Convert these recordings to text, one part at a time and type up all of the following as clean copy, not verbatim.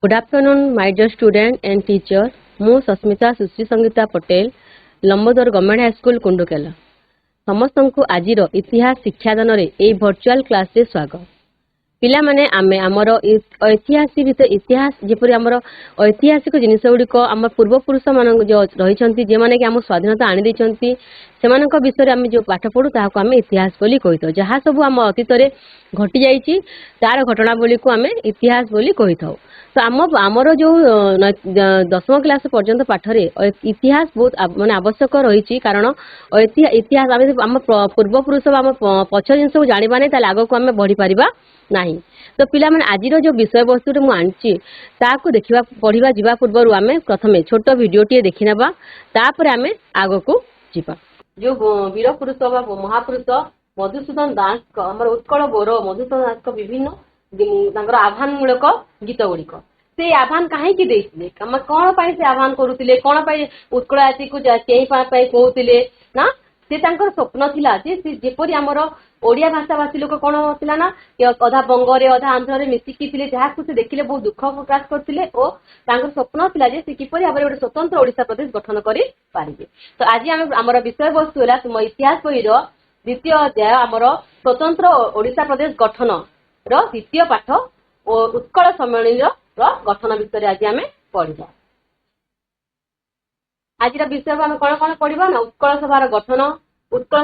Good afternoon, my dear student and teachers. ମୁଁ ସସ୍ମିତା ସୁଶ୍ରୀ Sangeeta Patel Lambodar government high school Kundukela ସମସ୍ତଙ୍କୁ ଆଜିର ଇତିହାସ ଶିକ୍ଷାଦାନରେ ଏହି ଭର୍ଚୁଆଲ କ୍ଲାସରେ ସ୍ୱାଗତ। ପିଲାମାନେ ଆମେ ଆମର ଇତିହାସ ଯେପରି ଆମର ଐତିହାସିକ ଜିନିଷ ଗୁଡ଼ିକ ଆମ ପୂର୍ବପୁରୁଷ ମାନଙ୍କ ରହିଛନ୍ତି ଯେଉଁମାନେ କି ଆମ ସ୍ୱାଧୀନତା ଆଣିଦେଇଛନ୍ତି ସେମାନଙ୍କ ବିଷୟରେ ଆମେ ଯେଉଁ ପାଠ ପଢୁ ତାହାକୁ ଆମେ ଇତିହାସ ବୋଲି କହିଥାଉ। ଯାହା ସବୁ ଆମ ଅତୀତରେ ଘଟି ଯାଇଛି ତାର ଘଟଣାବଳୀକୁ ଆମେ ଇତିହାସ ବୋଲି କହିଥାଉ। ତ ଆମର ଯେଉଁ 10ମ କ୍ଲାସ ପର୍ଯ୍ୟନ୍ତ ପାଠରେ ଇତିହାସ ବହୁତ ମାନେ ଆବଶ୍ୟକ ରହିଛି, କାରଣ ଇତିହାସ ଆମେ ଆମ ପୂର୍ବପୁରୁଷ ଆମ ପଛ ଜିନିଷକୁ ଜାଣିବା ନାହିଁ ତାହେଲେ ଆଗକୁ ଆମେ ବଢିପାରିବା ନାହିଁ। ତ ପିଲାମାନେ ଆଜିର ଯେଉଁ ବିଷୟବସ୍ତୁରେ ମୁଁ ଆଣିଛି ତାକୁ ପଢିବା ଯିବା ପୂର୍ବରୁ ଆମେ ପ୍ରଥମେ ଛୋଟ ଭିଡିଓଟିଏ ଦେଖିନେବା, ତାପରେ ଆମେ ଆଗକୁ ଯିବା। ଯେଉଁ ବୀର ପୁରୁଷ ବା ମହାପୁରୁଷ ମଧୁସୂଦନ ଦାସଙ୍କ ଆମର ଉତ୍କଳ ଗୌରବ ମଧୁସୂଦନ ଦାସଙ୍କ ବିଭିନ୍ନ ତାଙ୍କର ଆହ୍ୱାନ ମୂଳକ ଗୀତ ଗୁଡିକ ସେ ଆହ୍ୱାନ କାହିଁକି ଦେଇଥିଲେ, ଆମେ କଣ ପାଇଁ ସେ ଆହ୍ୱାନ କରୁଥିଲେ, କଣ ପାଇଁ ଉତ୍କଳ ଜାତିକୁ ଚେଇଁବା ପାଇଁ କହୁଥିଲେ ନା ସେ ତାଙ୍କର ସ୍ୱପ୍ନ ଥିଲା ଯେ ଯେପରି ଆମର ଓଡିଆ ଭାଷାଭାଷୀ ଲୋକ କଣ ଥିଲା ନା ଅଧା ବଙ୍ଗରେ ଅଧା ଆନ୍ଧ୍ରରେ ମିଶିକି ଥିଲେ, ଯାହାକୁ ସେ ଦେଖିଲେ ବହୁତ ଦୁଃଖ ପ୍ରକାଶ କରିଥିଲେ ଓ ତାଙ୍କର ସ୍ୱପ୍ନ ଥିଲା ଯେ ସେ କିପରି ଭାବରେ ଗୋଟେ ସ୍ୱତନ୍ତ୍ର ଓଡିଶା ପ୍ରଦେଶ ଗଠନ କରିପାରିବେ। ତ ଆଜି ଆମର ବିଷୟବସ୍ତୁ ହେଲା ତୁମ ଇତିହାସ ବହିର ଦ୍ୱିତୀୟ ଅଧ୍ୟାୟ ଆମର ସ୍ୱତନ୍ତ୍ର ଓଡିଶା ପ୍ରଦେଶ ଗଠନ ର ଦ୍ୱିତୀୟ ପାଠ ଓ ଉତ୍କଳ ସମ୍ମିଳନୀର ଗଠନ ବିଷୟରେ ଆଜି ଆମେ ପଢିବା। ଆଜିର ବିଷୟକୁ ଆମେ କଣ କଣ ପଢିବା ନା ଉତ୍କଳ ସଭାର ଗଠନ, ଉତ୍କଳ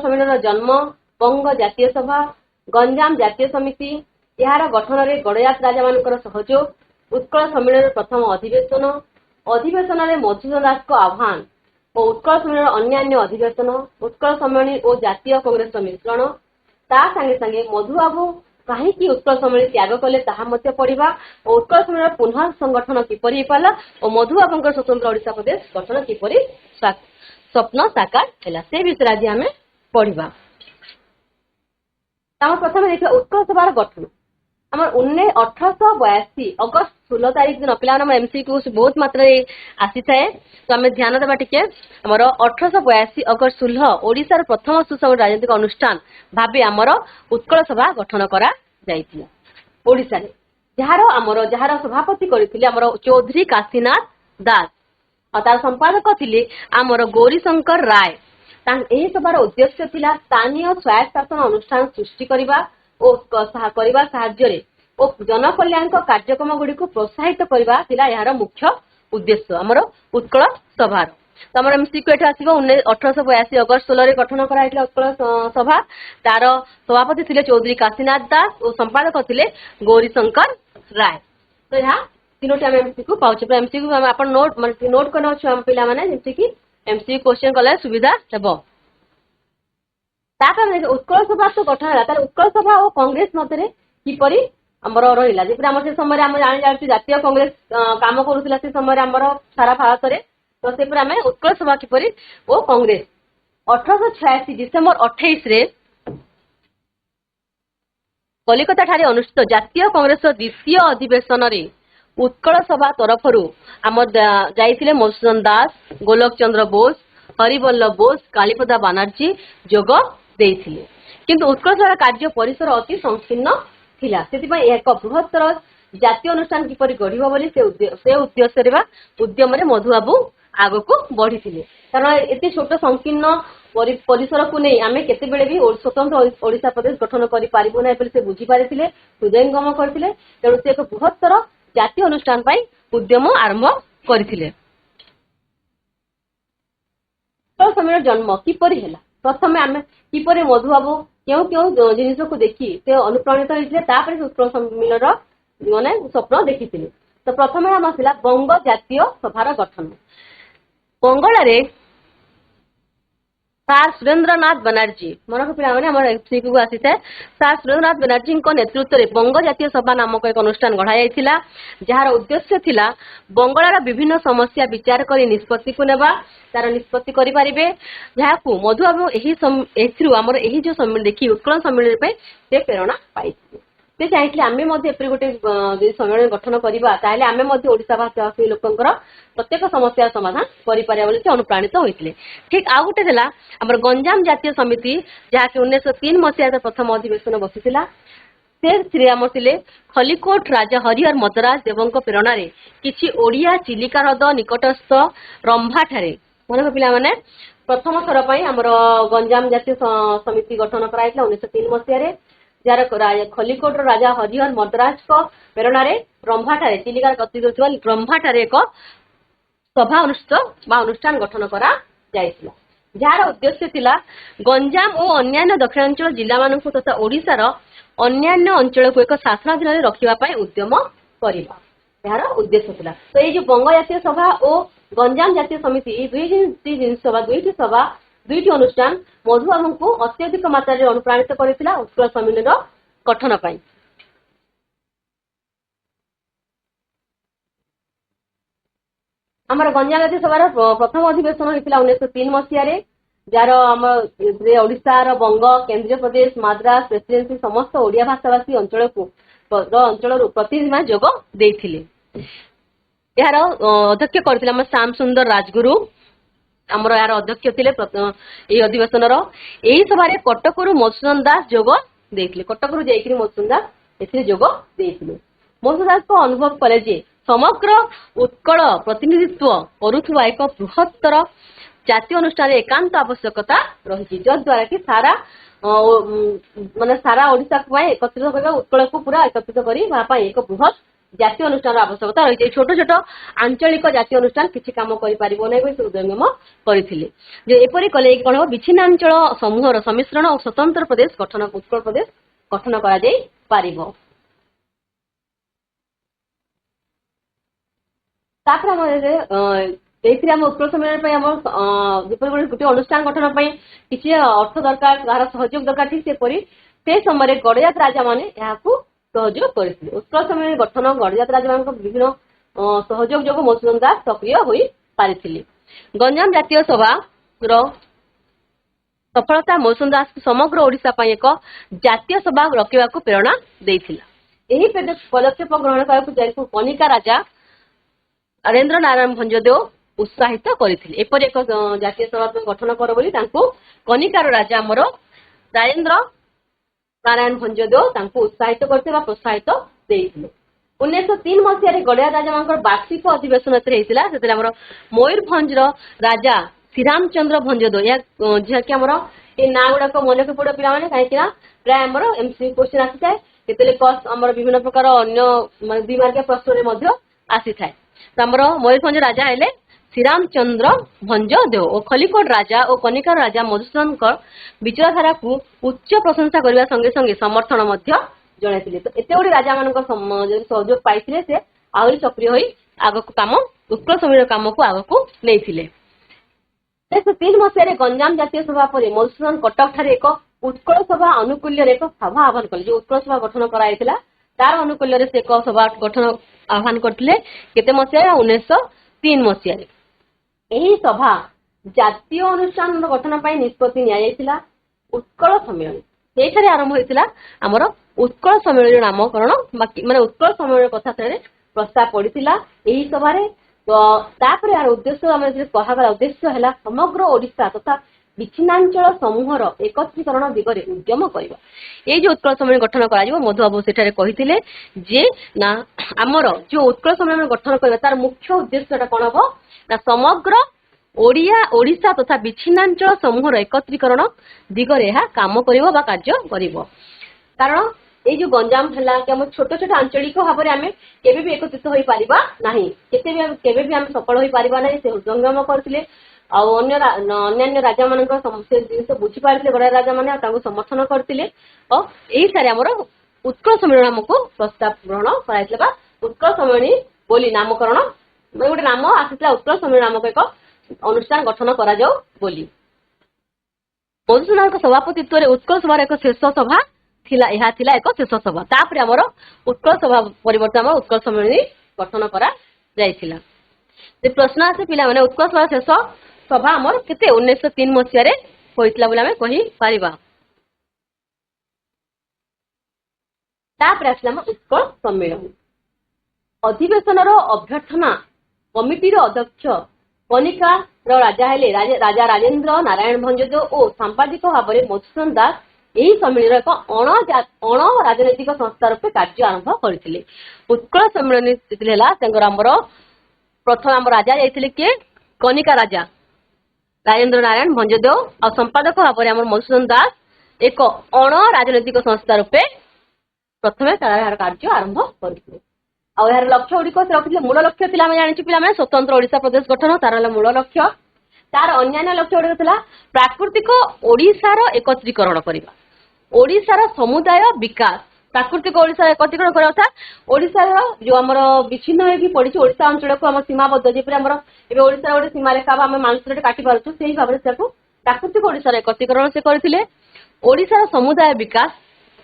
ସମ୍ମିଳନୀର ଜନ୍ମ, ବଙ୍ଗ ଜାତୀୟ ସଭା, ଗଞ୍ଜାମ ଜାତୀୟ ସମିତି, ଏହାର ଗଠନରେ ଗଡଜାତ ରାଜା ମାନଙ୍କର ସହଯୋଗ, ଉତ୍କଳ ସମ୍ମିଳନୀର ପ୍ରଥମ ଅଧିବେଶନରେ ମଧୁସୂଦନ ଦାସଙ୍କ ଆହ୍ୱାନ ଓ ଉତ୍କଳ ସମ୍ମିଳନୀର ଅନ୍ୟାନ୍ୟ ଅଧିବେଶନ, ଉତ୍କଳ ସମ୍ମିଳନୀ ଓ ଜାତୀୟ କଂଗ୍ରେସର ମିଶ୍ରଣ, ତା ସାଙ୍ଗେ ସାଙ୍ଗେ ମଧୁବାବୁ କାହିଁକି ଉତ୍କଳ ସମ୍ମିଳନୀ ତ୍ୟାଗ କଲେ ତାହା ମଧ୍ୟ ପଢିବା ଓ ଉତ୍କଳ ସମ୍ମିଳନୀର ପୁନଃ ସଂଗଠନ କିପରି ହେଇପାରିଲା ଓ ମଧୁବାବୁଙ୍କର ସ୍ୱତନ୍ତ୍ର ଓଡିଶା ପ୍ରଦେଶ ଗଠନ କିପରି ସ୍ୱପ୍ନ ସାକାର ହେଲା ସେ ବିଷୟରେ ଆଜି ଆମେ ପଢିବା। ଆମେ ପ୍ରଥମେ ଦେଖିବା ଉତ୍କଳ ସଭାର ଗଠନ। ଆମର 1882 ଅଗଷ୍ଟ 16 ତାରିଖ ଦିନ ପିଲାମାନେ ଏମସିକ୍ୟୁ ବହୁତ ମାତ୍ରାରେ ଆସିଥାଏ, ତ ଆମେ ଧ୍ୟାନ ଦେବା ଟିକେ। ଆମର 1882 ଅଗଷ୍ଟ 16 ଓଡିଶାର ପ୍ରଥମ ସୁସଂଗଠିତ ରାଜନୈତିକ ଅନୁଷ୍ଠାନ ଭାବେ ଆମର ଉତ୍କଳ ସଭା ଗଠନ କରାଯାଇଥିଲା ଓଡିଶାରେ, ଯାହାର ସଭାପତି କରିଥିଲେ ଆମର ଚୌଧୁରୀ କାଶୀନାଥ ଦାସ ଆଉ ତାର ସମ୍ପାଦକ ଥିଲେ ଆମର ଗୌରୀଶଙ୍କର ରାୟ। ଏହି ସଭାର ଉଦ୍ଦେଶ୍ୟ ଥିଲା ସ୍ଥାନୀୟ ସ୍ୱାୟତ୍ତ ଶାସନ ଅନୁଷ୍ଠାନ ସୃଷ୍ଟି କରିବା ଓ କରିବା ସାହାଯ୍ୟରେ ଓ ଜନକଲ୍ୟାଣଙ୍କ କାର୍ଯ୍ୟକ୍ରମ ଗୁଡିକୁ ପ୍ରୋତ୍ସାହିତ କରିବା ଥିଲା ଏହାର ମୁଖ୍ୟ ଉଦ୍ଦେଶ୍ୟ ଆମର ଉତ୍କଳ ସଭାର। ତ ଆମର ଏମସିକ୍ୟୁ ଏଠି ଆସିବ 1882 ଅଗଷ୍ଟ 16 ରେ ଗଠନ କରାଯାଇଥିଲା ଉତ୍କଳ ସଭା। ତାର ସଭାପତି ଥିଲେ ଚୌଧୁରୀ କାଶୀନାଥ ଦାସ ଓ ସମ୍ପାଦକ ଥିଲେ ଗୌରୀଶଙ୍କର ରାୟ। ତ ଏହା ତିନୋଟି ଆମେ ଏମସିକ୍ୟୁ ପାଉଛେ। ଏମସିକ୍ୟୁ ଆପଣ ନୋଟ କରିନେଉଛୁ ପିଲାମାନେ, ଯେମିତିକି ଏମସିକ୍ୟୁ କ୍ୱେଶ୍ଚନ କଲେ ସୁବିଧା ହେବ। ତାପରେ ଉତ୍କଳ ସଭା ତ ଗଠନ ହେଲା, ତାର ଉତ୍କଳ ସଭା ଓ କଂଗ୍ରେସ ମଧ୍ୟରେ କିପରି ଆମର ରହିଲା, ଯେପରି ଆମର ସେ ସମୟରେ ଆମେ ଜାଣିଛୁ ଜାତୀୟ କଂଗ୍ରେସ କାମ କରୁଥିଲା ସେ ସମୟରେ ଆମର ସାରା ଭାରତରେ। ତ ସେପରି ଆମେ ଉତ୍କଳ ସଭା କିପରି ଓ କଂଗ୍ରେସ 1886 ଡିସେମ୍ବର 28 ରେ କଲିକତା ଠାରେ ଅନୁଷ୍ଠିତ ଜାତୀୟ କଂଗ୍ରେସର ଦ୍ୱିତୀୟ ଅଧିବେଶନରେ ଉତ୍କଳ ସଭା ତରଫରୁ ଆମର ଯାଇଥିଲେ ମଧୁସୂଦନ ଦାସ, ଗୋଲକ ଚନ୍ଦ୍ର ବୋଷ, ହରିବଲ୍ଲଭ ବୋଷ, କାଳୀପଦା ବାନାର୍ଜୀ ଯୋଗ ଦେଇଥିଲେ। କିନ୍ତୁ ଉତ୍କଳ ସଭାର କାର୍ଯ୍ୟ ପରିସର ଅତି ସଂକୀର୍ଣ୍ଣ ଥିଲା, ସେଥିପାଇଁ ଏକ ବୃହତ୍ତର ଜାତୀୟ ଅନୁଷ୍ଠାନ କିପରି ଗଢିବ ବୋଲି ସେ ଉଦ୍ଦେଶ୍ୟରେ ବା ଉଦ୍ୟମରେ ମଧୁବାବୁ ଆଗକୁ ବଢିଥିଲେ। କାରଣ ଏତେ ଛୋଟ ସଂକୀର୍ଣ୍ଣ ପରିସରକୁ ନେଇ ଆମେ କେତେବେଳେ ବି ସ୍ୱତନ୍ତ୍ର ଓଡିଶା ପ୍ରଦେଶ ଗଠନ କରିପାରିବୁ ନାହିଁ ବୋଲି ସେ ବୁଝିପାରିଥିଲେ, ହୃଦୟଙ୍ଗମ କରିଥିଲେ। ତେଣୁ ସେ ଏକ ବୃହତ୍ତର ଜାତୀୟ ଅନୁଷ୍ଠାନ ପାଇଁ ଉଦ୍ୟମ ଆରମ୍ଭ କରିଥିଲେ। ଉତ୍କଳ ସମ୍ମିଳନୀର ଜନ୍ମ କିପରି ହେଲା, ପ୍ରଥମେ ଆମେ କିପରି ମଧୁବାବୁ କେଉଁ ଜିନିଷକୁ ଦେଖି ସେ ଅନୁପ୍ରାଣିତ ହେଇଥିଲେ, ତାପରେ ଉତ୍କଳ ସମ୍ମିଳନୀର ସ୍ୱପ୍ନ ଦେଖିଥିଲେ। ତ ପ୍ରଥମେ ଆମର ଥିଲା ବଙ୍ଗ ଜାତୀୟ ସଭାର ଗଠନ। ବଙ୍ଗଳାରେ ସାର୍ ସୁରେନ୍ଦ୍ରନାଥ ବାନାର୍ଜୀ, ମନକୁ ପିଲାମାନେ ଆମର ଏମସିକ୍ୟୁ ଆସିଥାଏ, ସାର୍ ସୁରେନ୍ଦ୍ରନାଥ ବାନାର୍ଜୀଙ୍କ ନେତୃତ୍ୱରେ ବଙ୍ଗ ଜାତୀୟ ସଭା ନାମକ ଏକ ଅନୁଷ୍ଠାନ ଗଢ଼ାଯାଇଥିଲା, ଯାହାର ଉଦ୍ଦେଶ୍ୟ ଥିଲା ବଙ୍ଗଳାର ବିଭିନ୍ନ ସମସ୍ୟା ବିଚାର କରି ନିଷ୍ପତ୍ତିକୁ ନେବା, ତାର ନିଷ୍ପତ୍ତି କରିପାରିବେ, ଯାହାକୁ ମଧୁବାବୁ ଏଥିରୁ ଆମର ଏହି ଯୋଉ ସମ୍ମିଳନୀ ଦେଖି ଉତ୍କଳ ସମ୍ମିଳନୀ ପାଇଁ ସେ ପ୍ରେରଣା ପାଇଥିଲେ। ସେ ଚାହିଁଥିଲେ ଆମେ ମଧ୍ୟ ଏପରି ଗୋଟେ ଯଦି ସମ୍ମିଳନୀ ଗଠନ କରିବା ତାହେଲେ ଆମେ ମଧ୍ୟ ଓଡିଶା ଭାଷୀ ଲୋକଙ୍କର ପ୍ରତ୍ୟେକ ସମସ୍ୟାର ସମାଧାନ କରିପାରିବା ବୋଲି ସେ ଅନୁପ୍ରାଣିତ ହୋଇଥିଲେ। ଠିକ ଆଉ ଗୋଟେ ଥିଲା ଆମର ଗଞ୍ଜାମ ଜାତୀୟ ସମିତି, ଯାହାକି 1903 ମସିହାରେ ପ୍ରଥମ ଅଧିବେଶନ ବସିଥିଲା। से श्रीराम थे खलिकोट राजा हरिहर मद्रास देवों प्रेरणा किसी ओडिया चिलिका ह्रद निकटस्थ रंभा ठारे मन पिला माने प्रथम थर आमर गंजाम जातीय समिति गठन कराई 1903 मसीह जार खलिकोट राजा हरिहर मद्रास प्रेरणा रंभा ठारे चिलिका गति रंभा ठारे एक सभा अनुष्ठान गठन करा जायतिला जार उद्देश्य थिला गंजाम और अन्य दक्षिणांचल जिला मानक तथा ओडिशार अन्य अंचल को एक शासनाधीन रखा उद्यम करवा यार उद्देश्य थिला। तो ये जो बंग जातीय सभा और गंजाम जातीय समिति दुईटी सभा दुईटी अनुष्ठान मधुबाबू को अत्यधिक मात्रा रे अनुप्राणित करथिला उत्कल सम्मेलन गठन पाई। आमर गंजाम जातीय सभार प्रथम अधिवेशन होता 1903 मसीह जार आम ओडिशार बंग केंद्रीय प्रदेश मद्रास प्रेसिडेंसी समस्त ओडिया भाषाभाषी अंचल को अंचल प्रतिनिधि जोग देथिले। यार अध्यक्ष करथिले आम श्याम सुंदर राजगुरु आमर यार अध्यक्ष थिले ए अधिवेशन यही सभारे कटकरू मधुसूदन दास जोग देथिले। कटकरू जाइकरी मधुसूदन दास एथिरे जोग देथिले। मधुसूदन दास को अनुभव कले जे समग्र उत्कल प्रतिनिधित्व करुवा एक बृहत्तर जातीय अनुष्ठान एकांत आवश्यकता रही जद्वारा कि सारा माने सारा ओडिशा को एकत्रित करबा उत्कल को पूरा एकत्रित करी एक बृहत जातीय अनुष्ठान आवश्यकता रही छोट छोट आंचलिक जातीय अनुष्ठान किसी काम करि परिबो नै से उद्यम करथिले। जे एपरि कले कोन विच्छिन्नांचल समूहर सम्मिश्रण और स्वतंत्र प्रदेश गठन उत्कल प्रदेश गठन करा जाई परिबो। तापर हम उत्कल सम्मेलन गोटे अनुष्ठान गठन किसी अर्थ दरकार तार सहयोग दरकार ठीक से समय गड़जात राजा माने सहयोग करते। उत्कल सम्मेलन गठन गड़जात राजा मान विभिन्न सहयोग जो मधुसूदन दास सक्रिय हो पारि। गंजाम जातीय सभा सफलता मधुसूदन दास समग्र ओडिशा एक जातीय सभा रखा प्रेरणा देथिला। एही पदक्षेप ग्रहण करने कनिका राजा नरेंद्र नारायण भंजदेव उत्साहित करथिले। एपरि एक जातीय सभा गठन कर बोली तांको कनिकार राजा हमर राजेंद्र नारायण भंजदेव तांको उत्साहित करते बा प्रोत्साहित देथिले। 1903 मसीह गड़िया राजा मानकर वार्षिक अधिवेशन हेतिला सेते हमर मयूरभंज राजा श्रीरामचंद्र भंजदेव या जे कि हमर ए ना गुडा को मन के पड़ पिला माने काहे कि प्राय हमर एमसी क्वेश्चन आसी थाए केतेले कस हमर विभिन्न प्रकार अन्य द्वि मार्किया प्रश्न रे मध्य आसी थाए। हमर मयूरभंज राजा हेले श्रीरामचंद्र भंजदेव और खलिकोट राजा और कनिकार राजा मधुसूदन विचारधारा को उच्च प्रशंसा करने संगे संगे समर्थन जन। तो एत गुड़ी राजा मान सहयोग पाई से आहरी सक्रिय हो आग को कम उत्कल सम्मेलन कम को आग को नहीं। 1903 मसीह गंजाम जातीय सभा पर मधुसूदन कटक ठारे एक उत्कल सभा अनुकूल्य एक सभा आह्वान कले जो उत्कल सभा गठन कराई तार अनुकूल्य से एक सभा गठन आह्वान करते केते मसीह 1903 मसीह यही सभा जातीय अनुष्ठान गठन निष्पत्ति निया उत्कल सम्मेलन से आरंभ होता आमर उत्कल सम्मेलन नामकरण माने उत्कल सम्मेलन कथा प्रस्ताव पड़ता यही सभारे। तो तापर यार उद्देश्य आम कहगला उद्देश्य है समग्र ओडिशा तथा विच्छिन्नांचल समूहर एकत्रीकरण दिगरे उद्यम करवा। ये जो उत्कल सम्मेलन गठन करा मधुबाबू सेठारे कहिथिले जे ना आमर जो उत्कल सम्मेलन गठन करवा तार मुख्य उद्देश्यटा कोन हो ना समग्र ओडिशा तथा विच्छिन्नांचल समूहर एकत्रीकरण दिगरे यह काम करिवो बा कार्य करिवो। कारण ये जो गंजाम है कि हम छोट छोट आंचलिक भाव में आम केबे भी एकत्रित हो पारिबा नाही केबे भी आम सफल हो पारिबा नाही से उद्यम करथिले। अन्य राजा मान जिन बुझी पारे गड़ा राजा मैंने समर्थन करते और यही सारे आमर उत्कल सम्मेलन नामक प्रस्ताव ग्रहण कराइला उत्कल सम्मेलन बोली नामकरण गोटे नाम आसीला उत्कल सम्मेलन नामक एक अनुष्ठान गठन करा जाऊ बोली। मधुसूदन सभापतित्व उत्कल सभार एक शेष सभा थिला यह थिला एक शेष सभा तापर आमर उत्कल सभा परिवर्तन आम उत्कल सम्मेलन गठन करा जाइथिला। प्रश्न आसे पिला माने उत्कल सभा शेष सभा आमर केते 1903 मसीह होइतला बोले आमे कहि पारिबा। तापर आसला उत्कल सम्मेलन अधिवेशन अभ्यर्थना कमिटी अध्यक्ष कनिका राजा हेले राजा राजेंद्र नारायण भंजदेव और सांबादिक भाव में मधुसूदन दास ଏହି ସମ୍ମିଳନୀର ଏକ ଅଣ ରାଜନୈତିକ ସଂସ୍ଥା ରୂପେ କାର୍ଯ୍ୟ ଆରମ୍ଭ କରିଥିଲେ। ଉତ୍କଳ ସମ୍ମିଳନୀ ହେଲା ତାଙ୍କର ଆମର ପ୍ରଥମ ଆମ ରାଜା ଯାଇଥିଲେ କିଏ? କନିକା ରାଜା ରାଜେନ୍ଦ୍ର ନାରାୟଣ ଭଞ୍ଜଦେଓ ଆଉ ସମ୍ପାଦକ ଭାବରେ ଆମର ମଧୁସୂଦନ ଦାସ ଏକ ଅଣ ରାଜନୈତିକ ସଂସ୍ଥା ରୂପେ ପ୍ରଥମେ ଏହାର କାର୍ଯ୍ୟ ଆରମ୍ଭ କରିଥିଲେ। ଆଉ ଏହାର ଲକ୍ଷ୍ୟ ଗୁଡିକ ସେ ରଖିଥିଲେ। ମୂଳ ଲକ୍ଷ୍ୟ ଥିଲା ଆମେ ଜାଣିଛୁ ପିଲାମାନେ ସ୍ୱତନ୍ତ୍ର ଓଡିଶା ପ୍ରଦେଶ ଗଠନ, ତାର ହେଲା ମୂଳ ଲକ୍ଷ୍ୟ। ତାର ଅନ୍ୟାନ୍ୟ ଲକ୍ଷ୍ୟ ଗୁଡିକ ଥିଲା ପ୍ରାକୃତିକ ଓଡିଶାର ଏକତ୍ରୀକରଣ କରିବା, ଓଡିଶାର ସମୁଦାୟ ବିକାଶ। ପ୍ରାକୃତିକ ଓଡିଶାର ଏକତ୍ରୀକରଣ କରିବା କଥା ଓଡିଶାର ଯୋଉ ଆମର ବିଚ୍ଛିନ୍ନ ହେଇକି ପଡିଛି ଓଡିଶା ଅଞ୍ଚଳକୁ ଆମର ସୀମାବଦ୍ଧ, ଯେପରି ଆମର ଏବେ ଓଡିଶାର ଗୋଟେ ସୀମାରେଖା ବା ଆମେ ମାନଚିତ୍ରଟେ କାଟି ପାରୁଛୁ, ସେଇ ଭାବରେ ତାକୁ ପ୍ରାକୃତିକ ଓଡିଶାର ଏକତ୍ରୀକରଣ ସେ କରିଥିଲେ। ଓଡିଶାର ସମୁଦାୟ ବିକାଶ